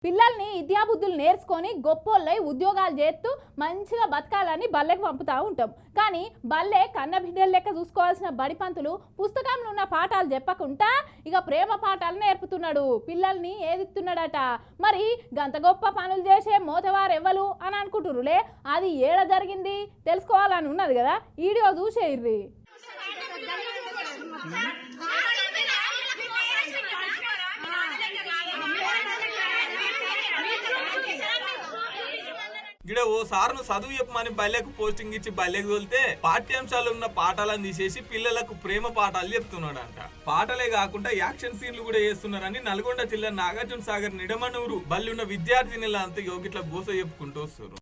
పిల్లల్ని విద్యాబుద్ధులు నేర్చుకొని గొప్పోళ్ళై ఉద్యోగాలు చేస్తూ మంచిగా బతకాలని బల్లెకి పంపుతూ ఉంటాం. కానీ బల్లె కన్న బిడ్డల లెక్క చూసుకోవాల్సిన బడిపంతులు పుస్తకంలో ఉన్న పాఠాలు చెప్పకుండా ఇక ప్రేమ పాఠాలు నేర్పుతున్నాడు. పిల్లల్ని ఏదిస్తున్నాడట. మరి గంత గొప్ప పనులు చేసే మోతవారు ఎవ్వరు అని అనుకుంటురులే. అది ఏడ జరిగింది తెలుసుకోవాలని ఉన్నది కదా. వీడియో చూసేయిర్రి. గిడ ఓ సార్ను చదువు చెప్పమని బల్లెకు పోస్టింగ్ ఇచ్చి బల్లెకు తోలితే పాఠ్యాంశాలు ఉన్న పాఠాలను తీసేసి పిల్లలకు ప్రేమ పాఠాలు చెప్తున్నాడంట. పాటలే కాకుండా యాక్షన్ సీన్లు కూడా చేస్తున్నారని నల్గొండ జిల్లా నాగార్జున సాగర్ నిడమనూరు బల్లున్న విద్యార్థినులంతా యోగిట్ల గోస చెప్పుకుంటూ వస్తారు.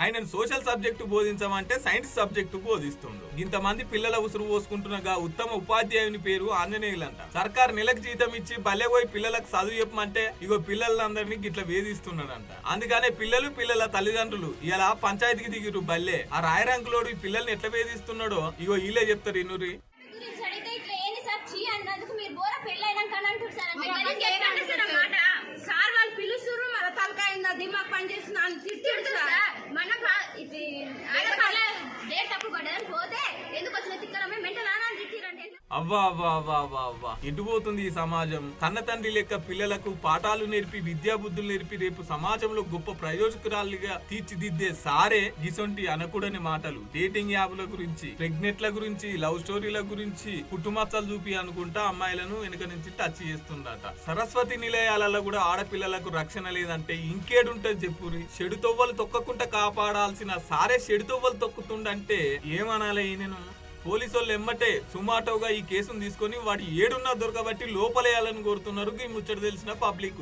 ఆయన సోషల్ సబ్జెక్టు బోధించమంటే సైన్స్ సబ్జెక్టు బోధిస్తుండు. ఇంతమంది పిల్లల ఉసురు పోసుకుంటున్నగా ఉత్తమ ఉపాధ్యాయుని పేరు ఆంజనేయులంట. సర్కార్ నెలకు జీతం ఇచ్చి బల్లె పోయి పిల్లలకు చదువు చెప్పమంటే ఇగో పిల్లలందరినీ గిట్ల వేధిస్తున్నాడంట. అందుకనే పిల్లల తల్లిదండ్రులు ఇలా పంచాయతీకి దిగిరు బల్లె. ఆ రాయరంకులోడు ఈ పిల్లల్ని ఎట్లా వేధిస్తున్నాడో ఇగో వీళ్ళే చెప్తారు. ఇనురి సార్ వాళ్ళు పిలుస్తున్నారు, మన తలకాయ దిమాగ్ పని చేస్తున్నా మన తప్పు పడ్డదని పోతే ఎందుకు వచ్చిన తిక్కలమే మెంటల్ అని తిట్టిరంటే అవ్వా అవ్వా అవ్వా అవ్వా అవ్వా ఎటుపోతుంది ఈ సమాజం. కన్న తండ్రి లెక్క పిల్లలకు పాఠాలు నేర్పి విద్యాబుద్ధులు నేర్పి రేపు సమాజంలో గొప్ప ప్రయోజకురాలుగా తీర్చిదిద్దే సారే గిసొంటి అనకూడని మాటలు డేటింగ్ యాప్ల గురించి, ప్రెగ్నెంట్ల గురించి, లవ్ స్టోరీల గురించి పుట్టుమచ్చలు చూపి అనుకుంటా అమ్మాయిలను వెనుక నుంచి టచ్ చేస్తుందట. సరస్వతి నిలయాలలో కూడా ఆడపిల్లలకు రక్షణ లేదంటే ఇంకేడుంటది చెప్పురి. చెడు తొవ్వలు తొక్కకుండా కాపాడాల్సిన సారే చెడు తొవ్వలు తొక్కుతుండంటే ఏమనాలి? నేను పోలీసులు ఎమ్మటే సుమాటోగా ఈ కేసును తీసుకొని వాడి ఏడున్నా దొరకబట్టి లోపలేయాలని కోరుతున్నారు ఈ ముచ్చట తెలిసిన పబ్లిక్.